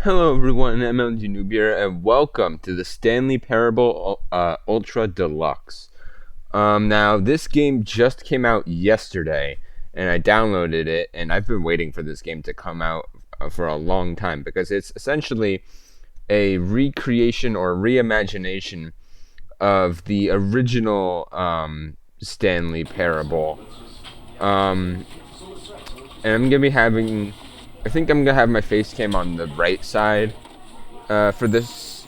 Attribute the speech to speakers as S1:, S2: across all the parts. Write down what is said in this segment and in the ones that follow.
S1: Hello everyone, I'm LG Noob here, and welcome to the Stanley Parable Ultra Deluxe. Now this game just came out yesterday, and I downloaded it, and I've been waiting for this game to come out for a long time because it's essentially a recreation or reimagination of the original Stanley Parable. Um, and I'm gonna be having, I think I'm gonna have my face cam on the right side for this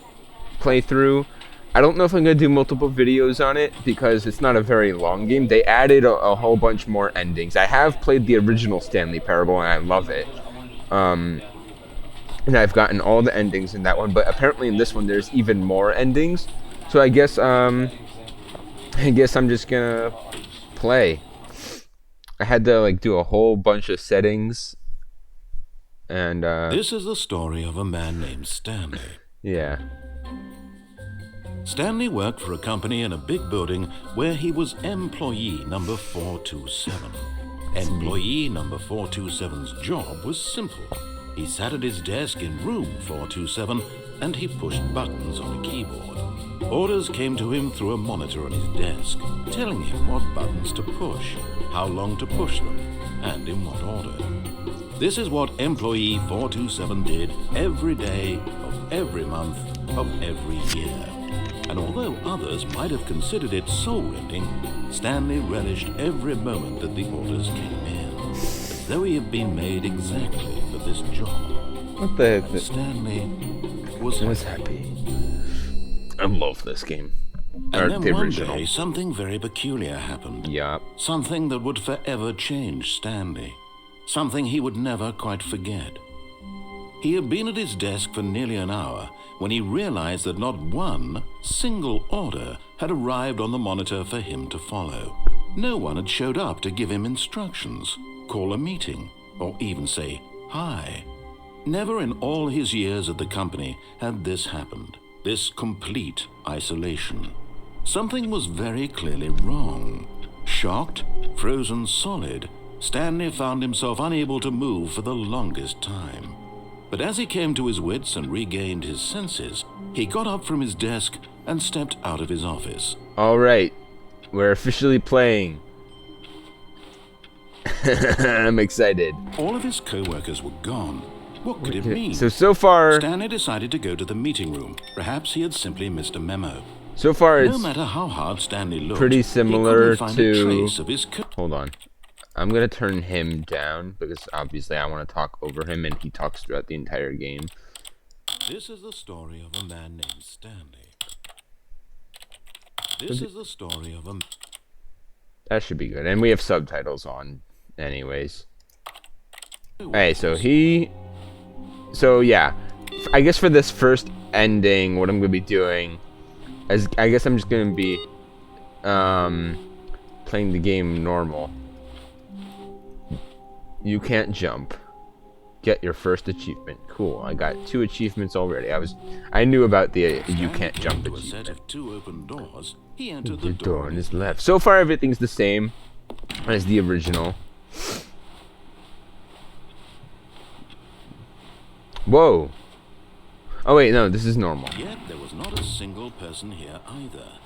S1: playthrough. I don't know if I'm going to do multiple videos on it because it's not a very long game. They added a whole bunch more endings. I have played the original Stanley Parable and I love it. And I've gotten all the endings in that one, but apparently in this one there's even more endings. So I guess I'm just going to play. I had to like do a whole bunch of settings and
S2: This is the story of a man named Stanley.
S1: yeah.
S2: Stanley worked for a company in a big building where he was employee number 427. Employee number 427's job was simple. He sat at his desk in room 427 and he pushed buttons on a keyboard. Orders came to him through a monitor on his desk, telling him what buttons to push, how long to push them, and in what order. This is what employee 427 did every day of every month of every year. And although others might have considered it soul-rending, Stanley relished every moment that the orders came in, as though he had been made exactly for this job.
S1: What the heck?
S2: Stanley was
S1: happy. I love this game.
S2: And then one day, something very peculiar happened.
S1: Yup.
S2: Something that would forever change Stanley. Something he would never quite forget. He had been at his desk for nearly an hour when he realized that not one single order had arrived on the monitor for him to follow. No one had showed up to give him instructions, call a meeting, or even say hi. Never in all his years at the company had this happened, this complete isolation. Something was very clearly wrong. Shocked, frozen solid, Stanley found himself unable to move for the longest time. But as he came to his wits and regained his senses, he got up from his desk and stepped out of his office.
S1: All right, we're officially playing. I'm excited.
S2: All of his co-workers were gone. What could it mean?
S1: So far,
S2: Stanley decided to go to the meeting room. Perhaps he had simply missed a memo.
S1: So far,
S2: No
S1: it's
S2: matter how hard Stanley looked,
S1: pretty similar
S2: he couldn't find a
S1: to.
S2: trace of his
S1: Hold on. I'm gonna turn him down because obviously I want to talk over him, and he talks throughout the entire game.
S2: This is the story of a man named Stanley. This is the story of a...
S1: That should be good, and we have subtitles on, anyways. Hey, so yeah, I guess for this first ending, what I'm gonna be doing is I guess I'm just gonna be playing the game normal. You can't jump. Get your first achievement. Cool. I got 2 achievements already. I knew about the you can't jump
S2: to a set
S1: achievement.
S2: of 2 open doors. He entered the
S1: The
S2: door
S1: door on his left. So far, everything's the same as the original. Whoa. Oh wait, no, this is normal.
S2: Yet there was not a single person here either.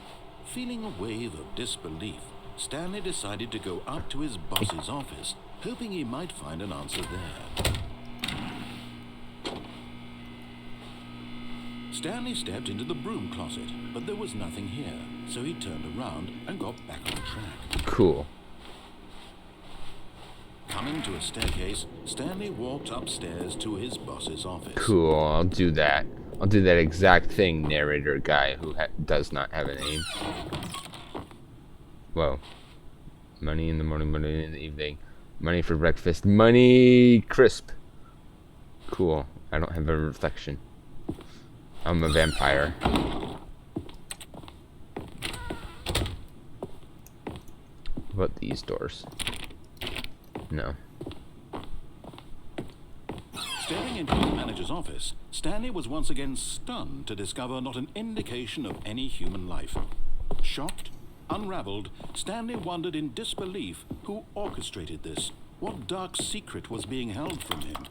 S2: Feeling a wave of disbelief, Stanley decided to go up to his boss's office, hoping he might find an answer there. Stanley stepped into the broom closet, but there was nothing here, so he turned around and got back on track.
S1: Cool.
S2: Coming to a staircase, Stanley walked upstairs to his boss's office.
S1: Cool, I'll do that. I'll do that exact thing, narrator guy who does not have a name. Whoa. Money in the morning, money in the evening. Money for breakfast. Money crisp. Cool. I don't have a reflection. I'm a vampire. What about these doors? No.
S2: Staring into the manager's office, Stanley was once again stunned to discover not an indication of any human life. Shocked, unraveled, Stanley wondered in disbelief who orchestrated this. What dark secret was being held from him?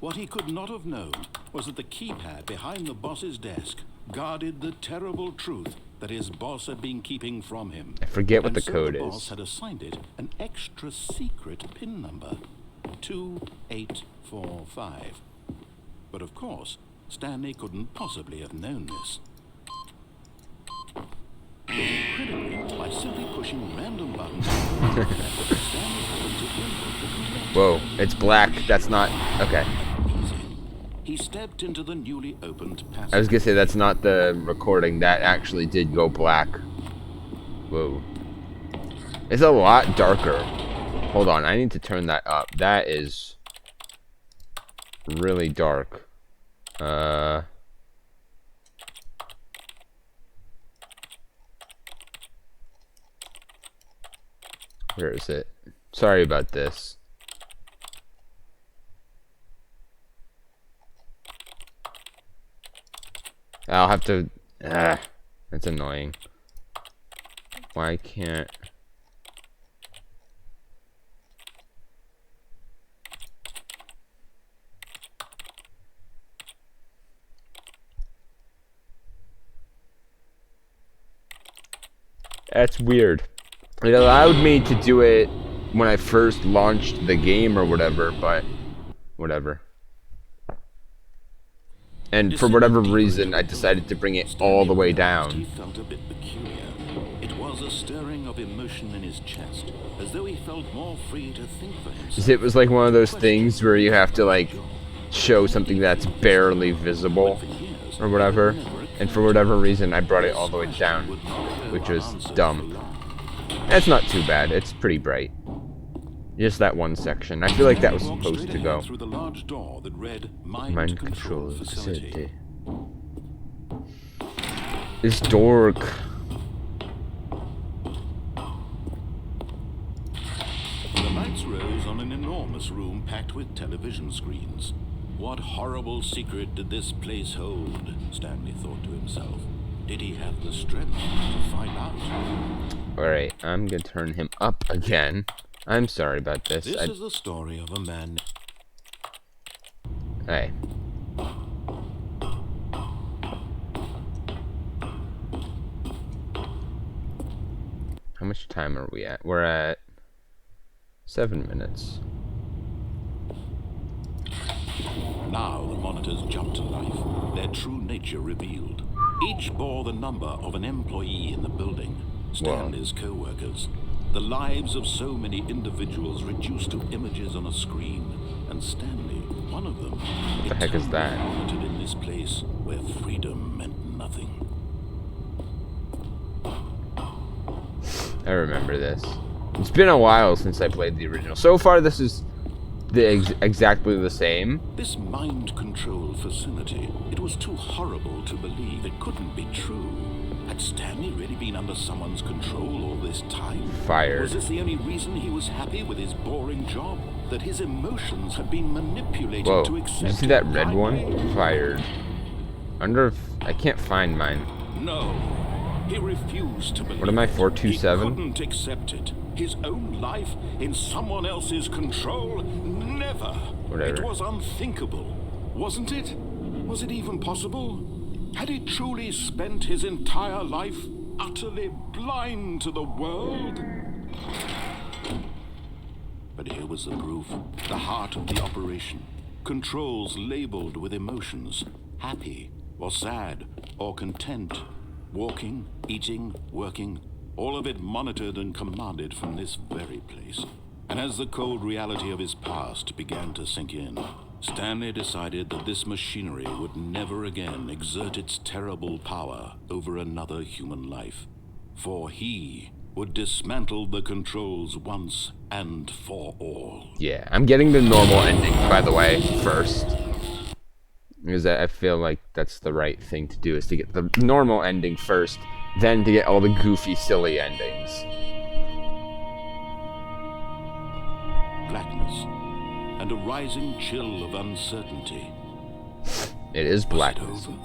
S2: What he could not have known was that the keypad behind the boss's desk guarded the terrible truth that his boss had been keeping from him.
S1: I forget what
S2: And
S1: the
S2: so
S1: code
S2: the boss
S1: is.
S2: had assigned it an extra secret PIN number, 2845. But of course, Stanley couldn't possibly have known this. But incredibly, by simply pushing random buttons, Stanley happened to input the correct.
S1: Whoa, it's black. That's not... Okay.
S2: He stepped into the newly opened passage.
S1: I was gonna say that's not the recording. That actually did go black. Whoa. It's a lot darker. Hold on, I need to turn that up. That is really dark. Where is it? Sorry about this. I'll have to... that's annoying. Why can't... That's weird. It allowed me to do it when I first launched the game or whatever, but... whatever. And for whatever reason, I decided to bring it all the way down.
S2: He felt a bit peculiar. It was a stirring of emotion in his chest, as though he felt more free to think for himself.
S1: It was like one of those things where you have to like show something that's barely visible or whatever, and for whatever reason I brought it all the way down, which was dumb. That's not too bad. It's pretty bright. Just that one section. I feel like that was supposed to go.
S2: Through the large door that read
S1: Mind control facility. It's dork.
S2: The lights rose on an enormous room packed with television screens. What horrible secret did this place hold? Stanley thought to himself. Did he have the strength to find out?
S1: Alright, I'm gonna turn him up again. I'm sorry about this.
S2: This is the story of a man.
S1: Hey. How much time are we at? We're at 7 minutes.
S2: Now the monitors jumped to life, their true nature revealed. Each bore the number of an employee in the building, Stanley's co-workers. The lives of so many individuals reduced to images on a screen, and Stanley, one of them,
S1: What the heck is that?
S2: monitored in this place where freedom meant nothing.
S1: I remember this. It's been a while since I played the original. So far, this is exactly the same.
S2: This mind control facility, it was too horrible to believe. It couldn't be true. Had Stanley really been under someone's control all this time?
S1: Fired.
S2: Was this the only reason he was happy with his boring job? That his emotions had been manipulated
S1: Whoa,
S2: to
S1: did
S2: accept
S1: you see that
S2: him
S1: red one?
S2: blindly?
S1: Fired. I can't find mine.
S2: No. He refused to believe
S1: What am I,
S2: it.
S1: 427?
S2: He couldn't accept it. His own life in someone else's control? Never.
S1: Whatever.
S2: It was unthinkable. Wasn't it? Was it even possible? Had he truly spent his entire life utterly blind to the world? But here was the proof. The heart of the operation. Controls labeled with emotions. Happy, or sad, or content. Walking, eating, working. All of it monitored and commanded from this very place. And as the cold reality of his past began to sink in, Stanley decided that this machinery would never again exert its terrible power over another human life. For he would dismantle the controls once and for all.
S1: Yeah, I'm getting the normal ending, by the way, first. Because I feel like that's the right thing to do, is to get the normal ending first, then to get all the goofy, silly endings.
S2: Blackness and a rising chill of uncertainty.
S1: It is blackness.
S2: Was it over?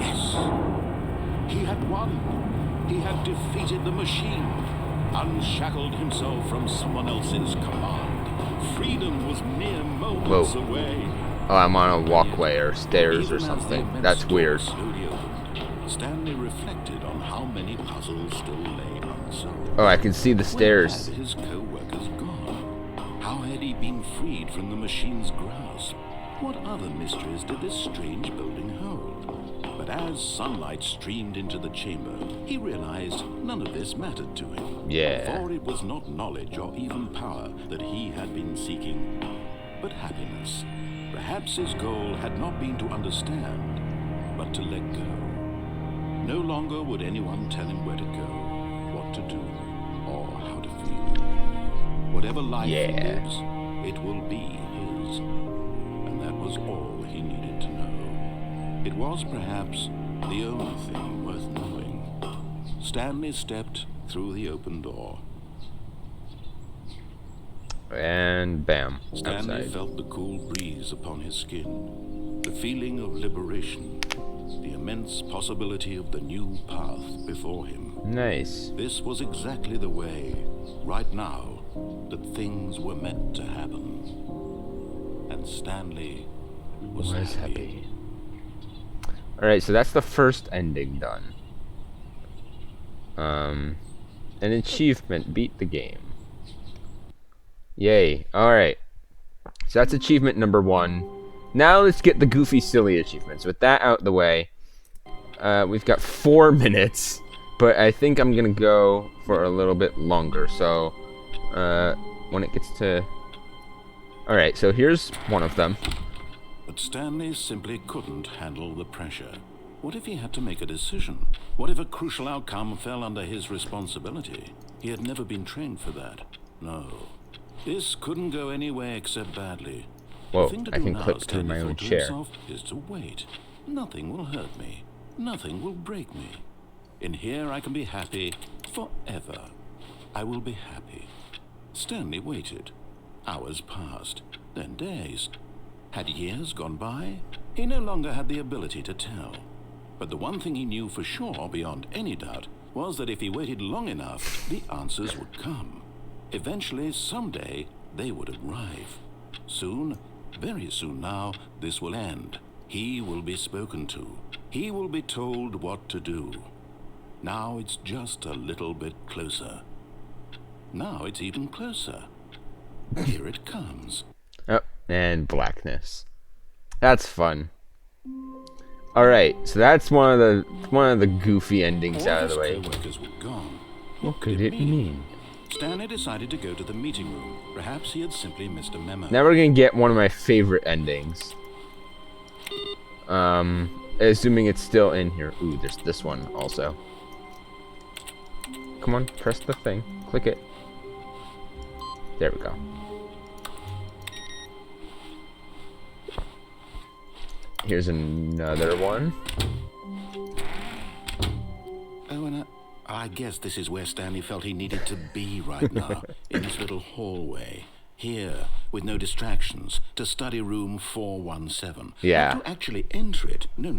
S2: Yes. He had won. He had defeated the machine. unshackled himself from someone else's command. Freedom was mere moments away.
S1: Oh, I'm on a walkway or stairs or something. That's weird.
S2: Slowly opened, Stanley reflected on how many puzzles still lay unsolved.
S1: Oh, I can see the stairs.
S2: Where had his co-workers gone? How had he been freed from the machine's grasp? What other mysteries did this strange building hold? But as sunlight streamed into the chamber, he realized none of this mattered to him.
S1: Yeah.
S2: For it was not knowledge or even power that he had been seeking, but happiness. Perhaps his goal had not been to understand, but to let go. No longer would anyone tell him where to go, what to do, or how to feel. Whatever life he lives, it will be his. And that was all he needed to know. It was perhaps the only thing worth knowing. Stanley stepped through the open door.
S1: And bam,
S2: Stanley
S1: outside.
S2: felt the cool breeze upon his skin, the feeling of liberation, the immense possibility of the new path before him.
S1: Nice.
S2: This was exactly the way, right now, that things were meant to happen. And Stanley was happy.
S1: Alright, so that's the first ending done. An achievement, beat the game. Yay. Alright. So that's achievement number 1. Now let's get the goofy, silly achievements. With that out the way, we've got 4 minutes, but I think I'm gonna go for a little bit longer. So, when it gets to... Alright, so here's one of them.
S2: But Stanley simply couldn't handle the pressure. What if he had to make a decision? What if a crucial outcome fell under his responsibility? He had never been trained for that. No. This couldn't go anywhere except badly.
S1: Whoa,
S2: the thing to
S1: I
S2: do
S1: can
S2: now,
S1: clip through
S2: Stanley
S1: my own
S2: thought to
S1: chair.
S2: himself, is to wait. Nothing will hurt me. Nothing will break me. In here I can be happy forever. I will be happy. Stanley waited. Hours passed, then days. Had years gone by? He no longer had the ability to tell. But the one thing he knew for sure, beyond any doubt, was that if he waited long enough, the answers would come. Eventually, someday, they would arrive. Soon, very soon now, this will end. He will be spoken to. He will be told what to do. Now it's just a little bit closer. Now it's even closer. Here it comes.
S1: Oh, and blackness. That's fun. Alright, so that's one of the goofy endings out of the way.
S2: All his co-workers were gone.
S1: What could it mean?
S2: Stanley decided to go to the meeting room. Perhaps he had simply missed a memo.
S1: Now we're gonna get one of my favorite endings. Assuming it's still in here. Ooh, there's this one also. Come on, press the thing. Click it. There we go. Here's another one.
S2: Oh, and I guess this is where Stanley felt he needed to be right now, in this little hallway. Here, with no distractions, to study room 417.
S1: Yeah.
S2: Not to actually enter it. No.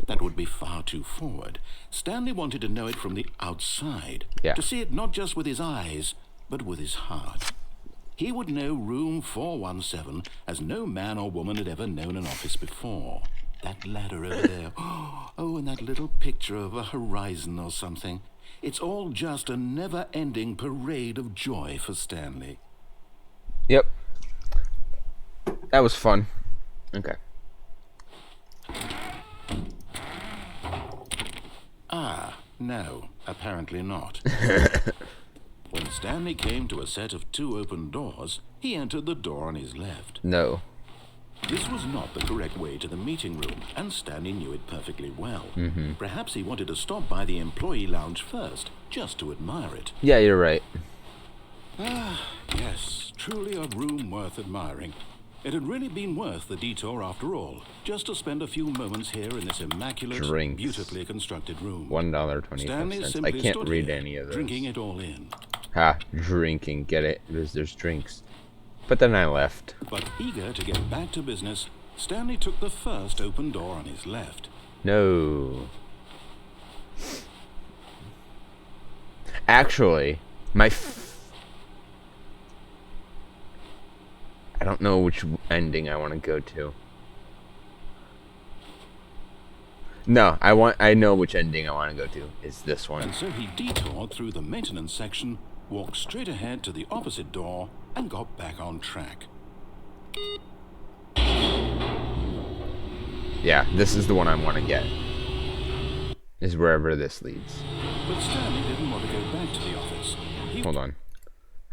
S2: That would be far too forward. Stanley wanted to know it from the outside.
S1: Yeah.
S2: To see it not just with his eyes, but with his heart. He would know room 417 as no man or woman had ever known an office before. That ladder over there. Oh, and that little picture of a horizon or something. It's all just a never-ending parade of joy for Stanley.
S1: Yep. That was fun. Okay.
S2: Ah, no, apparently not. When Stanley came to a set of 2 open doors, he entered the door on his left.
S1: No.
S2: This was not the correct way to the meeting room, and Stanley knew it perfectly well. Perhaps he wanted to stop by the employee lounge first, just to admire it.
S1: Yeah, you're right.
S2: Ah, yes, truly a room worth admiring. It had really been worth the detour after all, just to spend a few moments here in this immaculate,
S1: Drinks.
S2: beautifully constructed room.
S1: $1.25.
S2: Stanley
S1: I
S2: simply
S1: can't
S2: stood
S1: read
S2: here,
S1: any of those.
S2: drinking it all in.
S1: Ha, drinking, get it? There's drinks. But then I left.
S2: But eager to get back to business, Stanley took the first open door on his left.
S1: No. Actually, I don't know which ending I want to go to. No, I know which ending I want to go to. It's this one.
S2: And so he detoured through the maintenance section, walked straight ahead to the opposite door, and got back on track.
S1: Yeah, this is the one I want to get. Is wherever this leads.
S2: But Stanley didn't want to go back to the office.
S1: Hold on.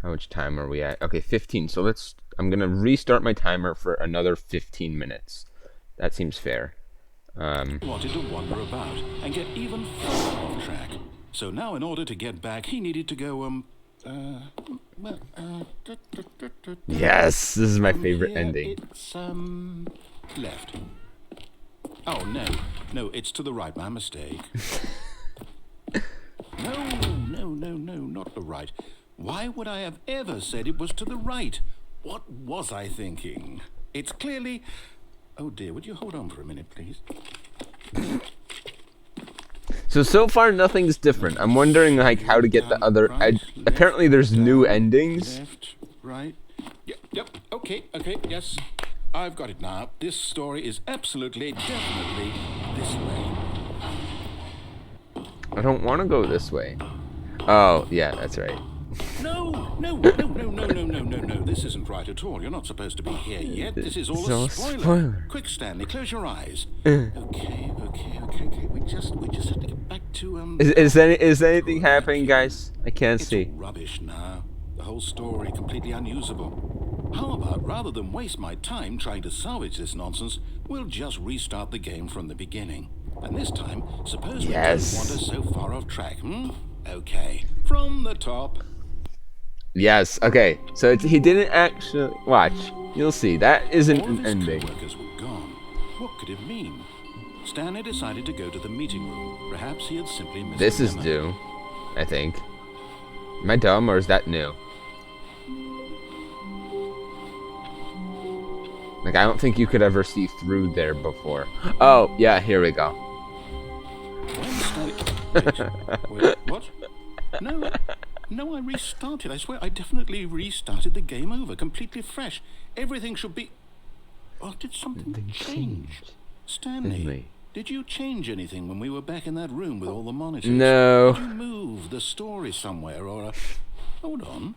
S1: How much time are we at? Okay, 15. So I'm going to restart my timer for another 15 minutes. That seems fair.
S2: He wanted to wander about and get even further off track. So now in order to get back, he needed to go,
S1: Yes, this is my favorite ending.
S2: It's, left. Oh, no, it's to the right, my mistake. No, not the right. Why would I have ever said it was to the right? What was I thinking? It's clearly... Oh dear, would you hold on for a minute, please?
S1: So far nothing's different. I'm wondering like how to get the other. Apparently there's new endings.
S2: Left, right. Yep. Okay. Yes, I've got it now. This story is absolutely, definitely this way.
S1: I don't want to go this way. Oh yeah, that's right.
S2: No. This isn't right at all. You're not supposed to be here yet. This is all a spoiler. Quick, Stanley, close your eyes. Okay. We just have to get back to
S1: Is anything happening, guys? I can't see.
S2: It's rubbish now. The whole story completely unusable. How about rather than waste my time trying to salvage this nonsense, we'll just restart the game from the beginning. And this time, suppose we don't wander so far off track, Okay, from the top.
S1: Yes. Okay. So he didn't actually watch. You'll see. That isn't an ending.
S2: All of his co-workers were gone. What could it mean? Stanley decided to go to the meeting room. Perhaps he had simply missed.
S1: This is new, I think. Am I dumb or is that new? Like I don't think you could ever see through there before. Oh yeah, here we go.
S2: Wait, what? No, I restarted. I swear, I definitely restarted the game over, completely fresh. Everything should be... Oh, did something change? Stanley, did you change anything when we were back in that room with all the monitors?
S1: No.
S2: Did you move the story somewhere or... Hold on.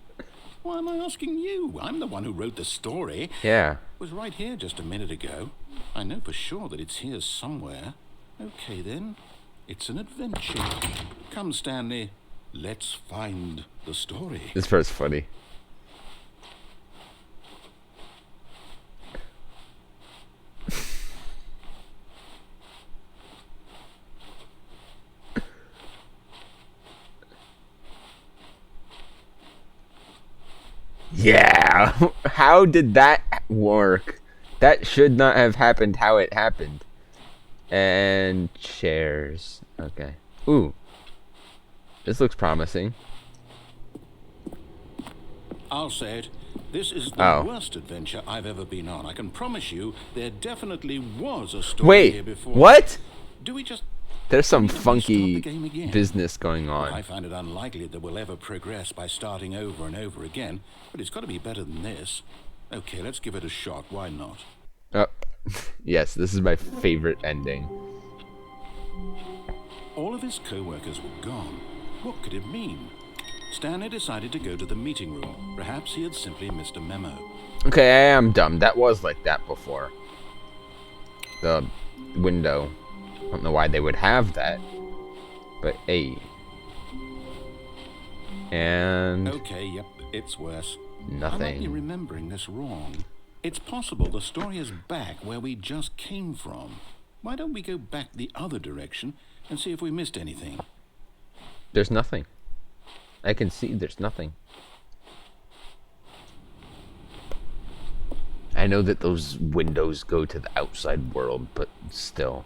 S2: Why am I asking you? I'm the one who wrote the story.
S1: Yeah.
S2: It was right here just a minute ago. I know for sure that it's here somewhere. Okay, then. It's an adventure. Come, Stanley. Let's find the story.
S1: This part's funny. Yeah. How did that work? That should not have happened how it happened. And chairs. Okay. Ooh. This looks promising.
S2: I'll say it. This is the worst adventure I've ever been on. I can promise you there definitely was a story here before.
S1: What?
S2: Do we just...
S1: There's some funky business going on.
S2: Well, I find it unlikely that we'll ever progress by starting over and over again, but it's got to be better than this. Okay, let's give it a shot. Why not?
S1: Oh, yes, this is my favorite ending.
S2: All of his co-workers were gone. What could it mean? Stanley decided to go to the meeting room. Perhaps he had simply missed a memo.
S1: Okay, I am dumb. That was like that before. The window. I don't know why they would have that. But hey. And...
S2: Okay, yep, it's worse.
S1: Nothing.
S2: I might be remembering this wrong. It's possible the story is back where we just came from. Why don't we go back the other direction and see if we missed anything?
S1: There's nothing. I can see there's nothing. I know that those windows go to the outside world, but still.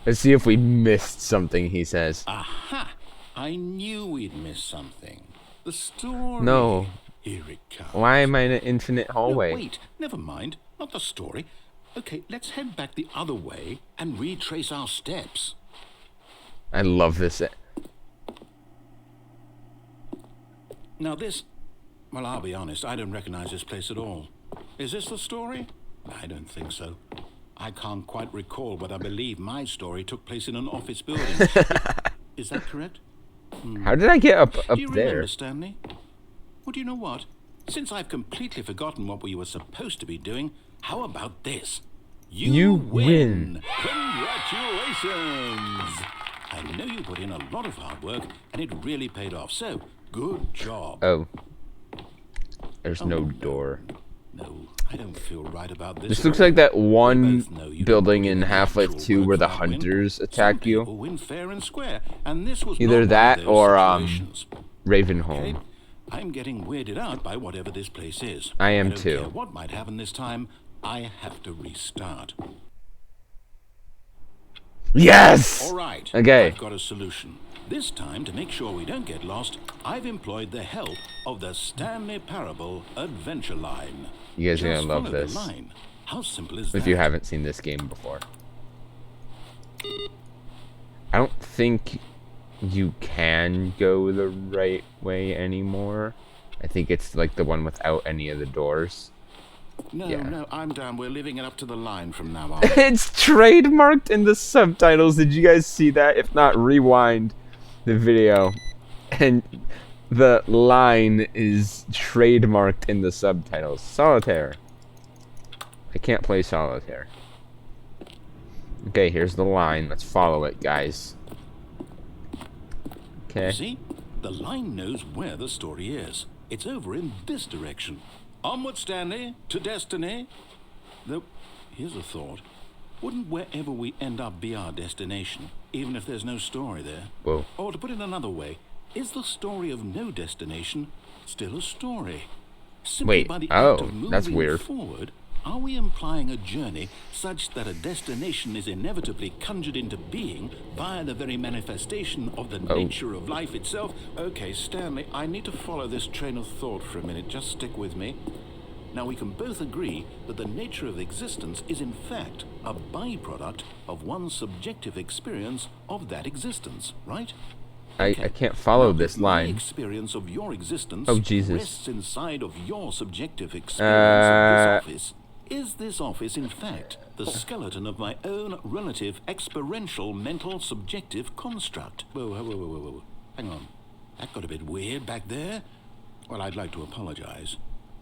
S1: Let's see if we missed something, he says.
S2: Aha! I knew we'd missed something. The story.
S1: No.
S2: Here it comes.
S1: Why am I in an infinite hallway?
S2: No, wait, never mind. Not the story. Okay, let's head back the other way and retrace our steps.
S1: I love this.
S2: Now this... Well, I'll be honest, I don't recognize this place at all. Is this the story? I don't think so. I can't quite recall, but I believe my story took place in an office building. Is that correct?
S1: How did I get up
S2: Do you
S1: there?
S2: remember, Stanley? Well, do you know what? Since I've completely forgotten what we were supposed to be doing, how about this?
S1: You win.
S2: Congratulations! I know you put in a lot of hard work, and it really paid off. So, good job.
S1: Oh. There's no door.
S2: No, I don't feel right about this.
S1: This looks like that one building in Half-Life 2 where the hunters attack you.
S2: Win fair and square, and this was
S1: Either
S2: not
S1: that
S2: one of those
S1: or
S2: situations.
S1: Ravenholm.
S2: Okay? I'm getting weirded out by whatever this place is.
S1: I am
S2: don't
S1: too.
S2: Care what might happen this time, I have to restart.
S1: Yes!
S2: All right.
S1: Okay.
S2: I've got a solution. This time, to make sure we don't get lost, I've employed the help of the Stanley Parable Adventure Line.
S1: You guys are
S2: Just
S1: gonna love
S2: follow the
S1: this.
S2: line. How simple is that?
S1: If you haven't seen this game before. I don't think you can go the right way anymore. I think it's like the one without any of the doors.
S2: No, I'm down. We're leaving it up to the line from now on.
S1: It's trademarked in the subtitles. Did you guys see that? If not, rewind the video. And the line is trademarked in the subtitles. Solitaire. I can't play solitaire. Okay, here's the line. Let's follow it, guys. Okay.
S2: See? The line knows where the story is. It's over in this direction. Onward, Stanley, to destiny. Though, here's a thought. Wouldn't wherever we end up be our destination, even if there's no story there?
S1: Whoa.
S2: Or to put it another way, is the story of no destination still a story? Simply
S1: Wait,
S2: by the act of
S1: that's
S2: moving
S1: weird.
S2: forward, are we implying a journey such that a destination is inevitably conjured into being via the very manifestation of the nature of life itself? Okay, Stanley, I need to follow this train of thought for a minute. Just stick with me. Now, we can both agree that the nature of existence is in fact a byproduct of one's subjective experience of that existence, right?
S1: I can't follow this
S2: My
S1: line.
S2: experience of your existence
S1: Oh, Jesus.
S2: rests inside of your subjective experience of this office. Is this office, in fact, the skeleton of my own relative experiential mental subjective construct? Whoa. Hang on. That got a bit weird back there. Well, I'd like to apologize.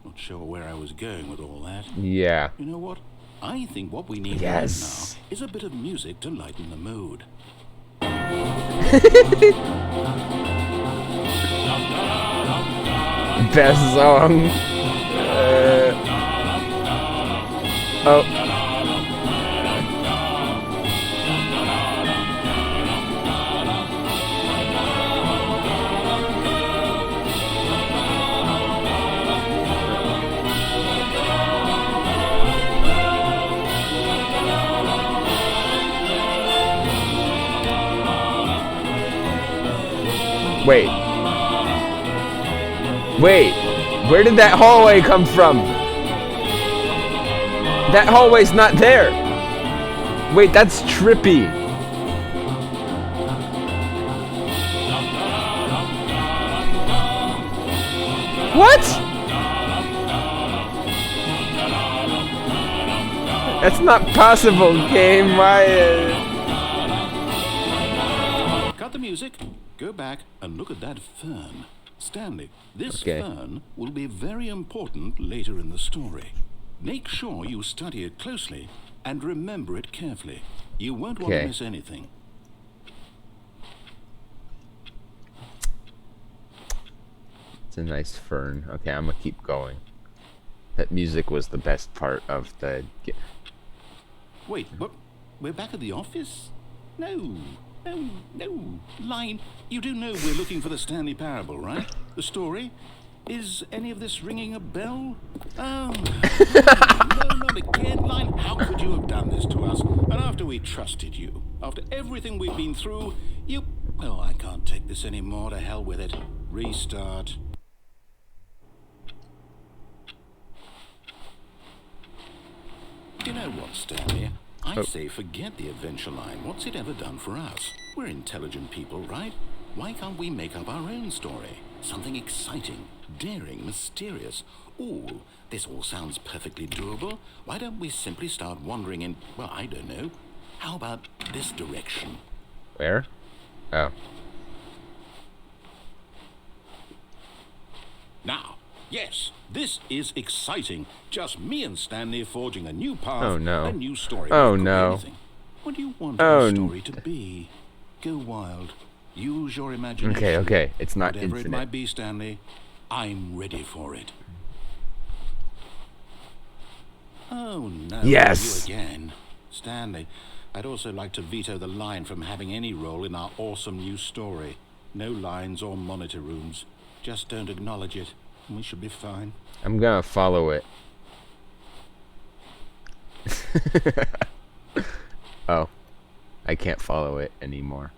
S2: Not sure where I was going with all that.
S1: Yeah.
S2: You know what? I think what we need
S1: Yes.
S2: right now is a bit of music to lighten the mood.
S1: Best song. Oh. Wait. Where did that hallway come from? That hallway's not there. Wait, that's trippy. What? That's not possible, game. Why?
S2: Cut the music. Go back and look at that fern. Stanley, this
S1: Okay.
S2: fern will be very important later in the story. Make sure you study it closely and remember it carefully. You won't want
S1: Okay.
S2: to miss anything.
S1: It's a nice fern. Okay, I'm gonna keep going. That music was the best part of the.
S2: Wait, but we're back at the office? No. Line, you do know we're looking for the Stanley Parable, right? The story? Is any of this ringing a bell? Oh, no, not again, Line. How could you have done this to us? And after we trusted you, after everything we've been through, you... Oh, I can't take this anymore. To hell with it. Restart. You know what, Stanley? I say forget the adventure line. What's it ever done for us? We're intelligent people, right? Why can't we make up our own story? Something exciting, daring, mysterious. Ooh, this all sounds perfectly doable. Why don't we simply start wandering in, well, I don't know. How about this direction?
S1: Where? Oh.
S2: Now, yes, this is exciting. Just me and Stanley forging a new path,
S1: Oh, no.
S2: a new story.
S1: Oh,
S2: Could be
S1: no.
S2: anything. What do you want
S1: Oh,
S2: the story to be? Go wild. Use your imagination.
S1: Okay, okay. It's not
S2: Whatever
S1: infinite.
S2: it might be, Stanley, I'm ready for it. Oh, no.
S1: Yes!
S2: You again. Stanley, I'd also like to veto the line from having any role in our awesome new story. No lines or monitor rooms. Just don't acknowledge it, and we should be fine.
S1: I'm gonna follow it. Oh. I can't follow it anymore.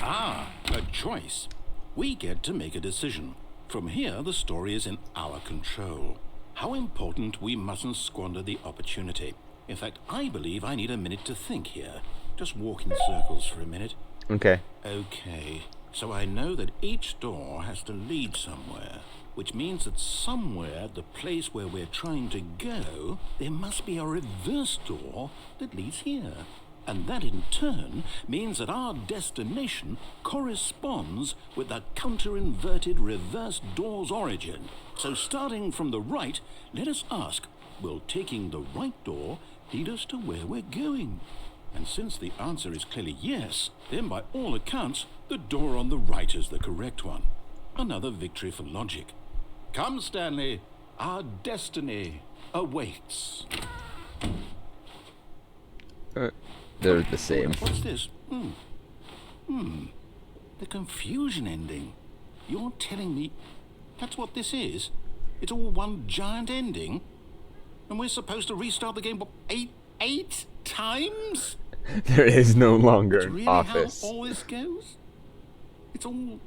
S2: Ah, a choice. We get to make a decision. From here, the story is in our control. How important we mustn't squander the opportunity. In fact, I believe I need a minute to think here. Just walk in circles for a minute.
S1: Okay.
S2: Okay, so I know that each door has to lead somewhere, which means that somewhere, the place where we're trying to go, there must be a reverse door that leads here. And that in turn means that our destination corresponds with the counter-inverted reverse door's origin. So starting from the right, let us ask, will taking the right door lead us to where we're going? And since the answer is clearly yes, then by all accounts, the door on the right is the correct one. Another victory for logic. Come, Stanley, our destiny awaits.
S1: They're the same.
S2: What's this? The confusion ending. You're telling me that's what this is? It's all one giant ending? And we're supposed to restart the game, what, eight times?
S1: There is no longer
S2: That's
S1: an
S2: really
S1: office.
S2: how all this goes? It's all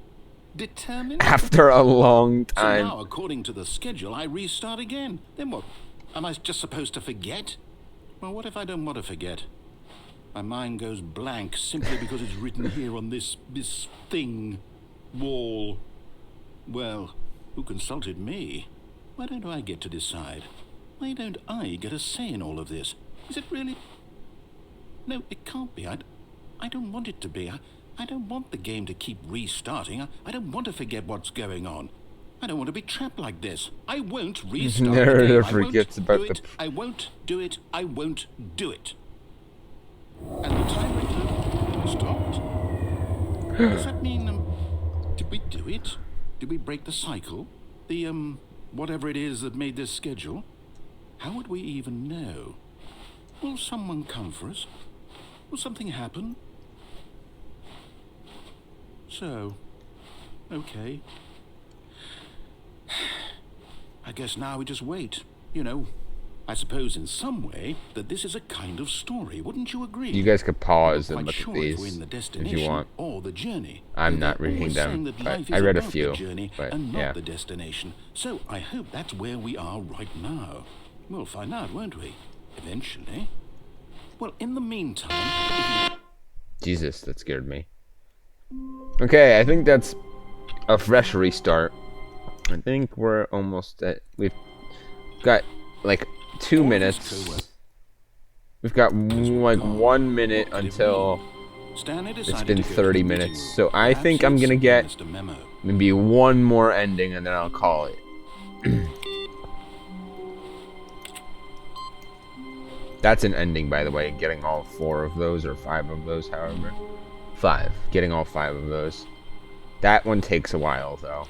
S2: determined?
S1: After a long
S2: So
S1: time.
S2: now, according to the schedule, I restart again. Then what? Am I just supposed to forget? Well, what if I don't want to forget? My mind goes blank simply because it's written here on this thing, wall. Well, who consulted me? Why don't I get to decide? Why don't I get a say in all of this? Is it really? No, it can't be. I don't want it to be. I don't want the game to keep restarting. I don't want to forget what's going on. I don't want to be trapped like this. I won't restart the game.
S1: Narrative
S2: I won't
S1: forgets
S2: do
S1: about
S2: it. I won't do it. I won't do it. And the timer stopped. Does that mean, did we do it? Did we break the cycle? The, whatever it is that made this schedule? How would we even know? Will someone come for us? Will something happen? So, okay. I guess now we just wait. You know, I suppose in some way that this is a kind of story. Wouldn't you agree?
S1: You guys could pause and
S2: Quite
S1: look
S2: sure
S1: at
S2: if we're
S1: these
S2: in the
S1: if
S2: destination
S1: you want.
S2: or the journey.
S1: I'm not
S2: They're
S1: reading
S2: always
S1: them,
S2: saying that
S1: but
S2: life
S1: I
S2: is
S1: read a
S2: about
S1: few,
S2: the journey
S1: but
S2: and not
S1: yeah.
S2: the destination. So I hope that's where we are right now. We'll find out, won't we? Eventually. Well, in the meantime,
S1: Jesus, that scared me. Okay, I think that's a fresh restart. I think we're almost at. We've got like 2 minutes. We've got like 1 minute until it's been 30 minutes. So I think I'm gonna get maybe one more ending and then I'll call it. That's an ending, by the way, getting all 4 of those or 5 of those, however. 5. Getting all 5 of those. That one takes a while, though.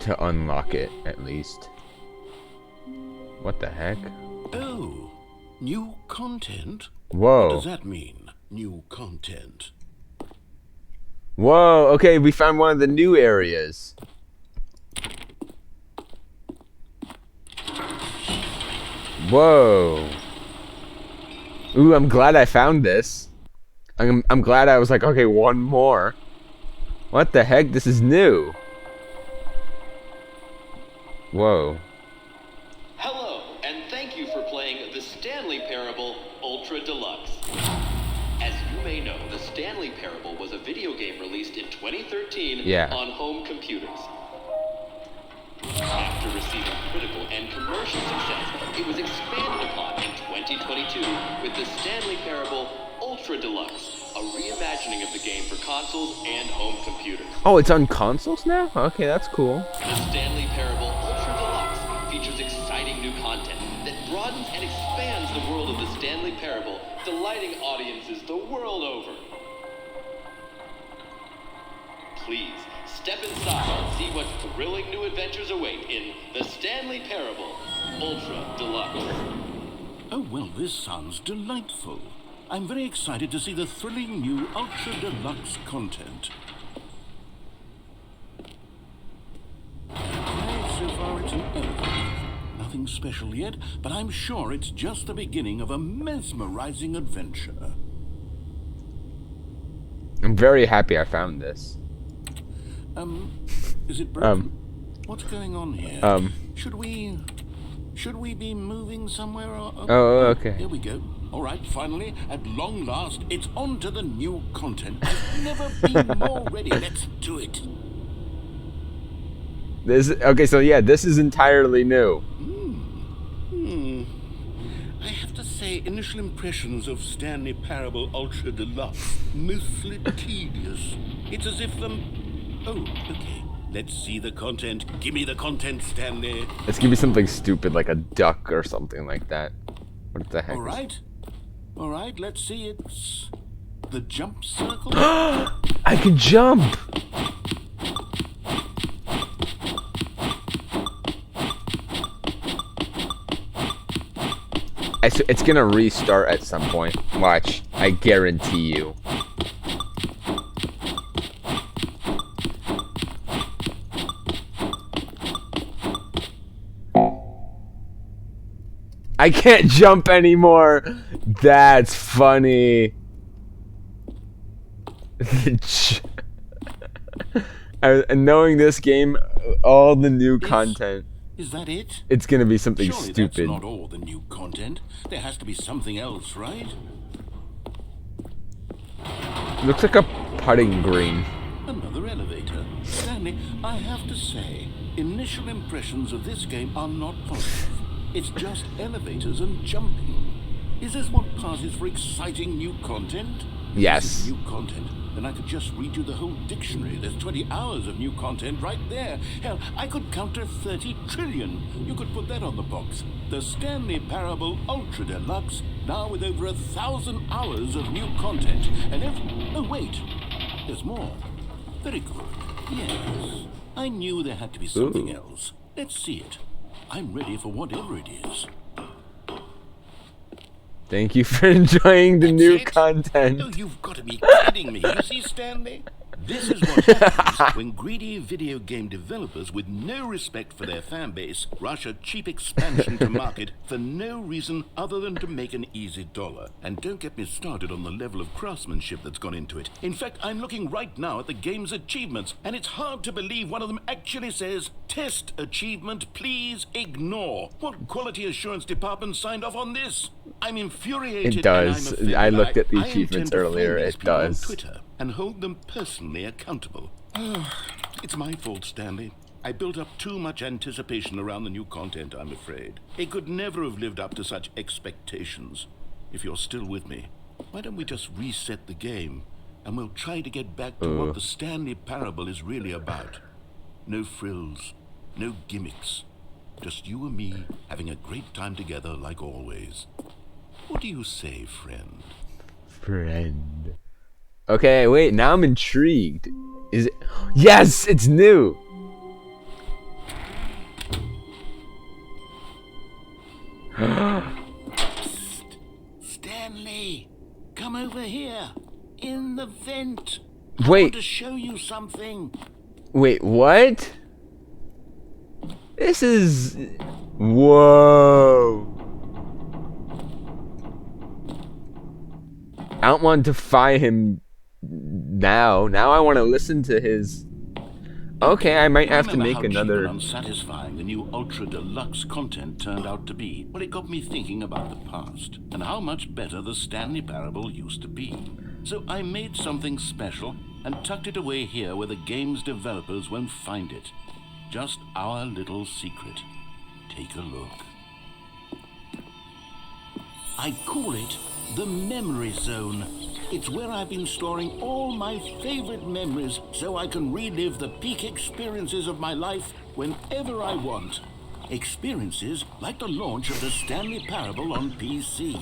S1: To unlock it, at least. What the heck?
S2: oh, new content?
S1: Whoa.
S2: What does that mean, new content?
S1: Whoa, okay, we found one of the new areas. Whoa. Ooh, I'm glad I found this. I'm glad I was like, okay, one more. What the heck? This is new. Whoa.
S3: Hello, and thank you for playing the Stanley Parable Ultra Deluxe. 2013
S1: Yeah.
S3: on home computers. After receiving critical and commercial success, it was expanded upon in 2022 with the Stanley Parable Ultra Deluxe, a reimagining of the game for consoles and home computers.
S1: Oh, it's on consoles now? Okay, that's cool.
S3: The Stanley Parable Ultra Deluxe features exciting new content that broadens and expands the world of the Stanley Parable, delighting audiences the world over. Please, step inside and see what thrilling new adventures await in the Stanley Parable Ultra Deluxe.
S2: Oh, well, this sounds delightful. I'm very excited to see the thrilling new Ultra Deluxe content. Okay, so far it's an elevator. Nothing special yet, but I'm sure it's just the beginning of a mesmerizing adventure.
S1: I'm very happy I found this.
S2: Is it broken? What's going on here? Should we be moving somewhere or...
S1: Oh, okay.
S2: Here we go. All right, finally, at long last, it's on to the new content. I've never been more ready. Let's do it.
S1: Okay, so yeah, this is entirely new.
S2: I have to say, initial impressions of Stanley Parable Ultra Deluxe, mostly tedious. It's as if Oh, okay. Let's see the content. Give me the content, Stanley.
S1: Let's give me something stupid like a duck or something like that. What the heck?
S2: All right. All right, let's see. It's the jump circle.
S1: I can jump! It's gonna restart at some point. Watch. I guarantee you. I can't jump anymore. That's funny. And knowing this game, all the new content.
S2: Is that it?
S1: It's gonna be something
S2: Surely
S1: stupid.
S2: That's not all the new content. There has to be something else, right?
S1: Looks like a putting green.
S2: Another elevator. Stanley, I have to say, initial impressions of this game are not positive. It's just elevators and jumping. Is this what passes for exciting new content?
S1: Yes.
S2: If this is new content, then I could just read you the whole dictionary. There's 20 hours of new content right there. Hell, I could count to 30 trillion. You could put that on the box. The Stanley Parable Ultra Deluxe, now with over 1,000 hours of new content. And oh, wait. There's more. Very good. Yes. I knew there had to be something else. Let's see it. I'm ready for whatever it is.
S1: Thank you for enjoying the
S2: That's
S1: new
S2: it?
S1: content.
S2: Oh, you've got to be kidding me. You see, Stanley? This is what happens when greedy video game developers with no respect for their fan base rush a cheap expansion to market for no reason other than to make an easy dollar. And don't get me started on the level of craftsmanship that's gone into it. In fact, I'm looking right now at the game's achievements, and it's hard to believe one of them actually says, "Test achievement, please ignore." What quality assurance department signed off on this? I'm infuriated.
S1: It does.
S2: And I'm offended.
S1: I looked at the
S2: I
S1: achievements
S2: intend to
S1: earlier.
S2: phone these
S1: It
S2: people on
S1: does.
S2: Twitter and hold them personally accountable. It's my fault, Stanley. I built up too much anticipation around the new content, I'm afraid. It could never have lived up to such expectations. If you're still with me, why don't we just reset the game and we'll try to get back to what the Stanley Parable is really about. No frills, no gimmicks. Just you and me having a great time together like always. What do you say, friend?
S1: Friend. Okay, wait, now I'm intrigued. Is it? Yes, it's new.
S2: Psst. Stanley, come over here. In the vent. I
S1: Wait.
S2: want to show you something.
S1: Wait, what? This is... Whoa. I don't want to fight him now. Now I want to listen to his... Okay, I might have to
S2: Remember
S1: make
S2: how cheap
S1: another...
S2: and unsatisfying the new Ultra Deluxe content turned out to be? Well, it got me thinking about the past and how much better the Stanley Parable used to be. So I made something special and tucked it away here where the game's developers won't find it. Just our little secret. Take a look. I call it the Memory Zone. It's where I've been storing all my favorite memories so I can relive the peak experiences of my life whenever I want. Experiences like the launch of the Stanley Parable on PC.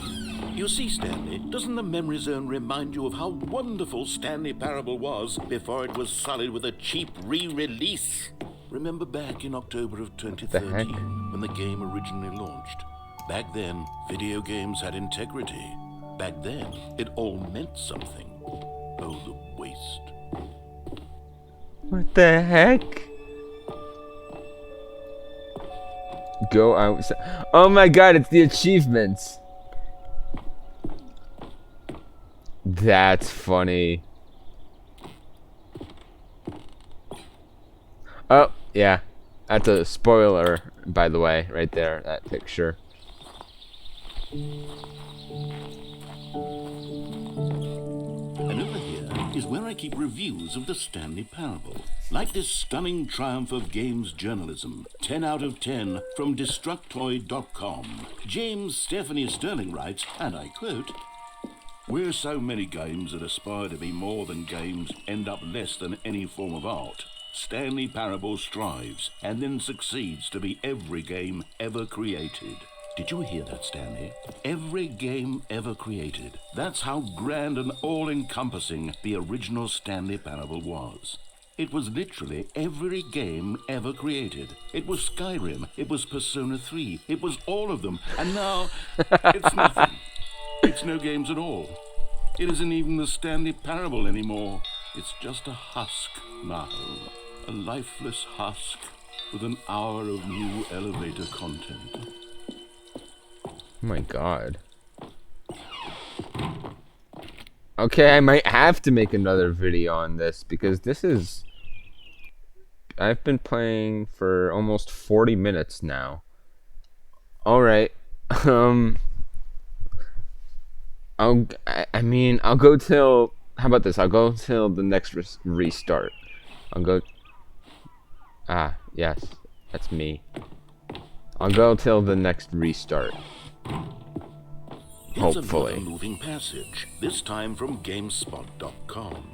S2: You see, Stanley, doesn't the Memory Zone remind you of how wonderful Stanley Parable was before it was sullied with a cheap re-release? Remember back in October of 2013 when the game originally launched? Back then, video games had integrity. Back then, it all meant something. Oh, the waste.
S1: What the heck? Go outside. Oh my god, it's the achievements. That's funny. Oh, yeah. That's a spoiler, by the way, right there, that picture.
S2: And over here is where I keep reviews of the Stanley Parable. Like this stunning triumph of games journalism, 10 out of 10 from Destructoid.com. James Stephanie Sterling writes, and I quote, "Where so many games that aspire to be more than games end up less than any form of art, Stanley Parable strives and then succeeds to be every game ever created." Did you hear that, Stanley? Every game ever created. That's how grand and all-encompassing the original Stanley Parable was. It was literally every game ever created. It was Skyrim, it was Persona 3, it was all of them, and now it's nothing. It's no games at all. It isn't even the Stanley Parable anymore. It's just a husk now. A lifeless husk with an hour of new elevator content.
S1: Oh my god. Okay, I might have to make another video on this because this is... I've been playing for almost 40 minutes now. Alright. I'll go till... How about this? I'll go till the next restart. I'll go... Ah, yes. That's me. I'll go till the next restart. Hopefully.
S2: It's a moving passage, this time from GameSpot.com.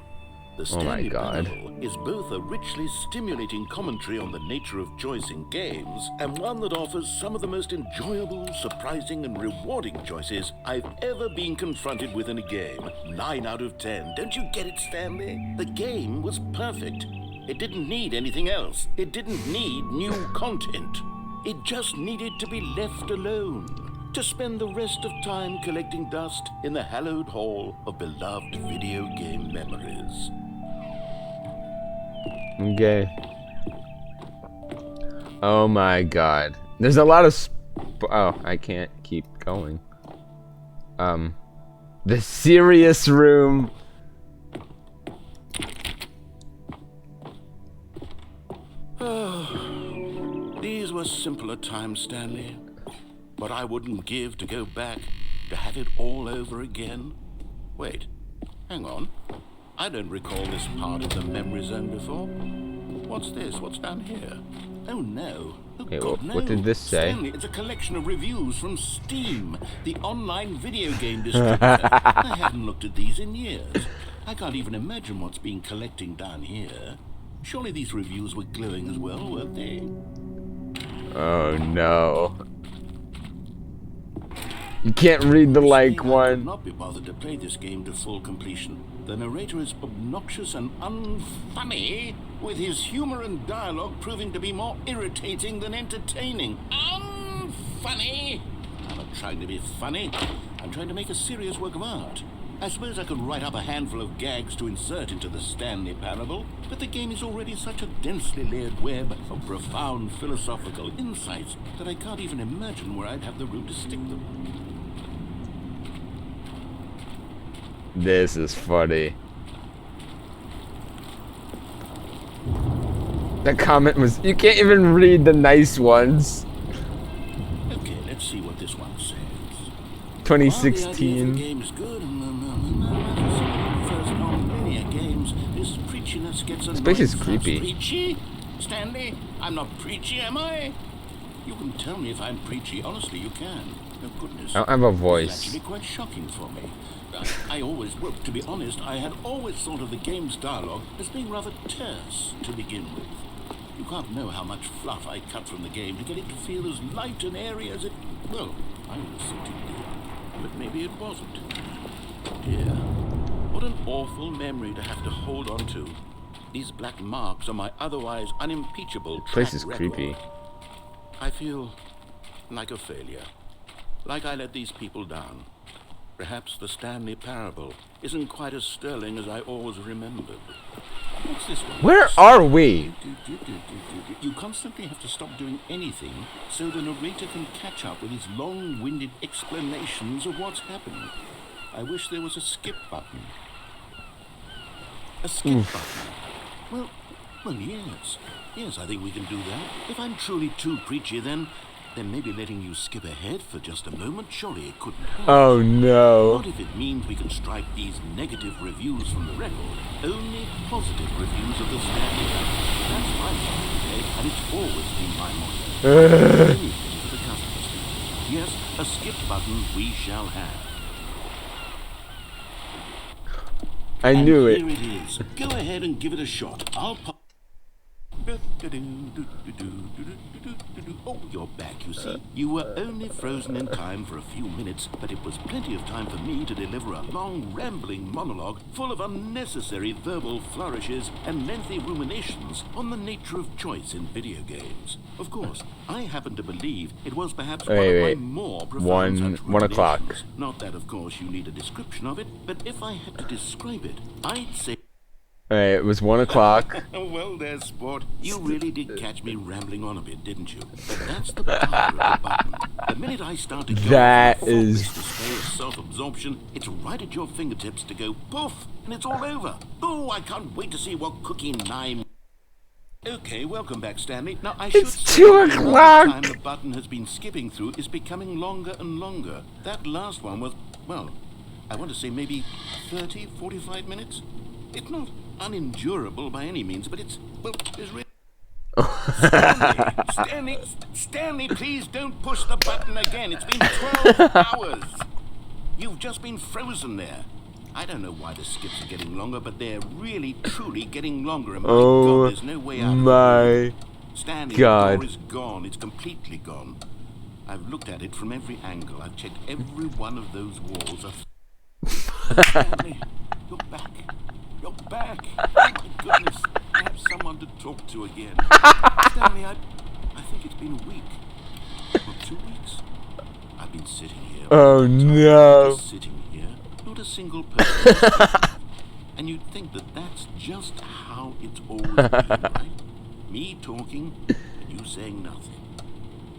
S2: The
S1: Oh my
S2: Stanley
S1: god.
S2: Parable is both a richly stimulating commentary on the nature of choice in games, and one that offers some of the most enjoyable, surprising, and rewarding choices I've ever been confronted with in a game. 9 out of 10. Don't you get it, Stanley? The game was perfect. It didn't need anything else. It didn't need new content. It just needed to be left alone. To spend the rest of time collecting dust in the hallowed hall of beloved video game memories.
S1: Okay. Oh my god. There's a lot of oh, I can't keep going. The serious room.
S2: These were simpler times, Stanley. But I wouldn't give to go back, to have it all over again. Wait, hang on. I don't recall this part of the memory zone before. What's this? What's down here? Oh no. Oh,
S1: Okay,
S2: God, no.
S1: what did this say?
S2: Stanley, it's a collection of reviews from Steam, the online video game distributor. I haven't looked at these in years. I can't even imagine what's been collecting down here. Surely these reviews were glowing as well, weren't they?
S1: Oh no. You can't read the like
S2: I could
S1: one.
S2: not be bothered to play this game to full completion. The narrator is obnoxious and unfunny, with his humor and dialogue proving to be more irritating than entertaining. Unfunny! I'm not trying to be funny. I'm trying to make a serious work of art. I suppose I could write up a handful of gags to insert into the Stanley Parable, but the game is already such a densely layered web of profound philosophical insights that I can't even imagine where I'd have the room to stick them.
S1: This is funny. The comment was, you can't even read the nice ones.
S2: Okay, let's see what this one says.
S1: 2016.
S2: While the idea for the game is good, and first non-linear games, this just gets
S1: This
S2: annoying
S1: place is
S2: fast.
S1: creepy.
S2: Preachy? Stanley, I'm not preachy, am I? You can tell me if I'm preachy. Honestly, you can. Oh, goodness.
S1: I don't have a
S2: This is
S1: voice.
S2: actually quite shocking for me. I always, well, to be honest, I had always thought of the game's dialogue as being rather terse to begin with. You can't know how much fluff I cut from the game to get it to feel as light and airy as it... Well, I always thought it did. But maybe it wasn't. Dear, what an awful memory to have to hold on to. These black marks are my otherwise unimpeachable track
S1: Place is
S2: record.
S1: creepy.
S2: I feel like a failure. Like I let these people down. Perhaps the Stanley Parable isn't quite as sterling as I always remembered. What's this one?
S1: Where are we?
S2: You constantly have to stop doing anything so the narrator can catch up with his long-winded explanations of what's happening. I wish there was a skip button. A skip button? Well, yes. Yes, I think we can do that. If I'm truly too preachy, then maybe letting you skip ahead for just a moment, surely it couldn't hurt.
S1: Oh no.
S2: What if it means we can strike these negative reviews from the record? Only positive reviews of the Stanley Parable. That's my motto, okay? And it's always been my motto. Anything for the customers. Yes, a skip button we shall have.
S1: I knew it.
S2: Here it is. Go ahead and give it a shot. I'll pop. Oh, you're back, you see. You were only frozen in time for a few minutes, but it was plenty of time for me to deliver a long, rambling monologue full of unnecessary verbal flourishes and lengthy ruminations on the nature of choice in video games. Of course, I happen to believe it was perhaps one of my more profound such
S1: 1 o'clock.
S2: ruminations. Not that, of course, you need a description of it, but if I had to describe it, I'd say...
S1: Alright, it was 1 o'clock.
S2: Well, there, sport. You really did catch me rambling on a bit, didn't you? But that's the power of the button. The minute I start to go
S1: That
S2: for
S1: is-
S2: this display of self-absorption, it's right at your fingertips to go poof, and it's all over. Oh, I can't wait to see what cookie nine... Okay, welcome back, Stanley. Now, I should
S1: It's
S2: say
S1: 2
S2: that the
S1: o'clock.
S2: time the button has been skipping through is becoming longer and longer. That last one was, well, I want to say maybe 30, 45 minutes. It's not unendurable by any means, but it's really... Stanley, please don't push the button again. It's been 12 hours. You've just been frozen there. I don't know why the skips are getting longer, but they're really, truly getting longer. And my God, there's no way out.
S1: My
S2: Stanley,
S1: God.
S2: the door is gone. It's completely gone. I've looked at it from every angle. I've checked every one of those walls. Stanley, you're back. You're back. Oh, my goodness. I have someone to talk to again. Stanley, I think it's been a week. Or 2 weeks. I've been sitting here.
S1: Oh no.
S2: Just sitting here. Not a single person. And you'd think that that's just how it's always been, right? Me talking and you saying nothing.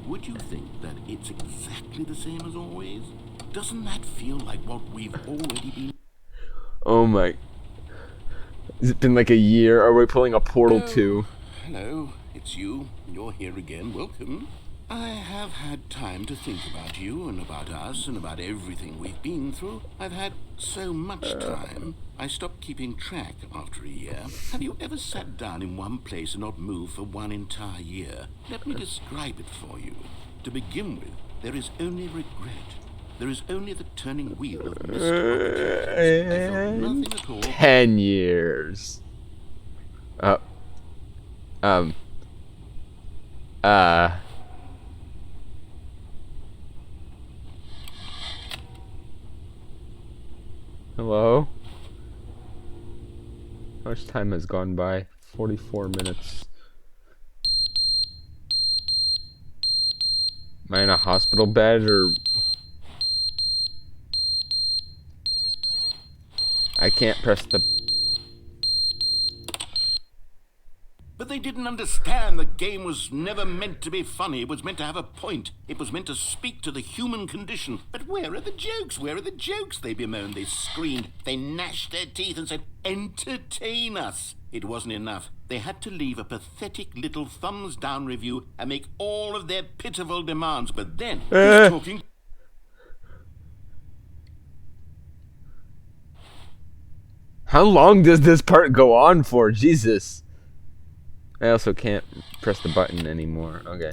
S2: Would you think that it's exactly the same as always? Doesn't that feel like what we've already been...
S1: Oh my. Has it been like a year? Are we pulling a Portal 2?
S2: Hello, it's you. You're here again. Welcome. I have had time to think about you and about us and about everything we've been through. I've had so much time. I stopped keeping track after a year. Have you ever sat down in one place and not moved for one entire year? Let me describe it for you. To begin with, there is only regret. There is only the turning wheel of missed opportunities. I felt nothing at all.
S1: 10 years. Hello? How much time has gone by? 44 minutes. Am I in a hospital bed or... I can't press the...
S2: But they didn't understand the game was never meant to be funny. It was meant to have a point. It was meant to speak to the human condition. But where are the jokes? Where are the jokes? They bemoaned, they screamed, they gnashed their teeth and said, entertain us. It wasn't enough. They had to leave a pathetic little thumbs down review and make all of their pitiful demands. But then, who's talking?
S1: How long does this part go on for? Jesus. I also can't press the button anymore. Okay.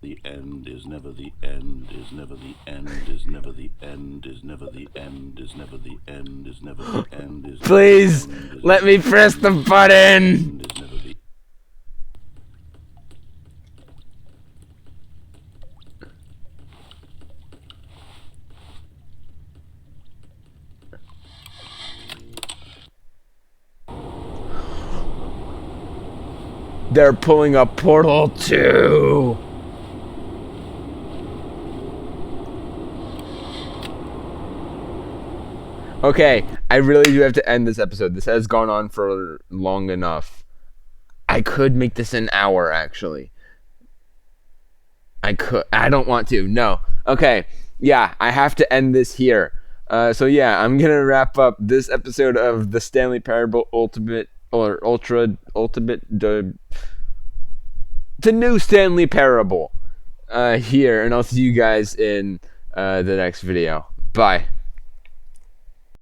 S2: The end is never the end, is never the end, is never the end, is never the end, is never the end, is never the end, is
S1: Please let me press the button.
S2: is never the
S1: They're pulling up Portal 2. Okay, I really do have to end this episode. This has gone on for long enough. I could make this an hour, actually. I could. I don't want to. No. Okay. Yeah, I have to end this here. So yeah, I'm gonna wrap up this episode of the Stanley Parable Ultimate or Ultimate the new Stanley Parable here, and I'll see you guys in the next video. Bye.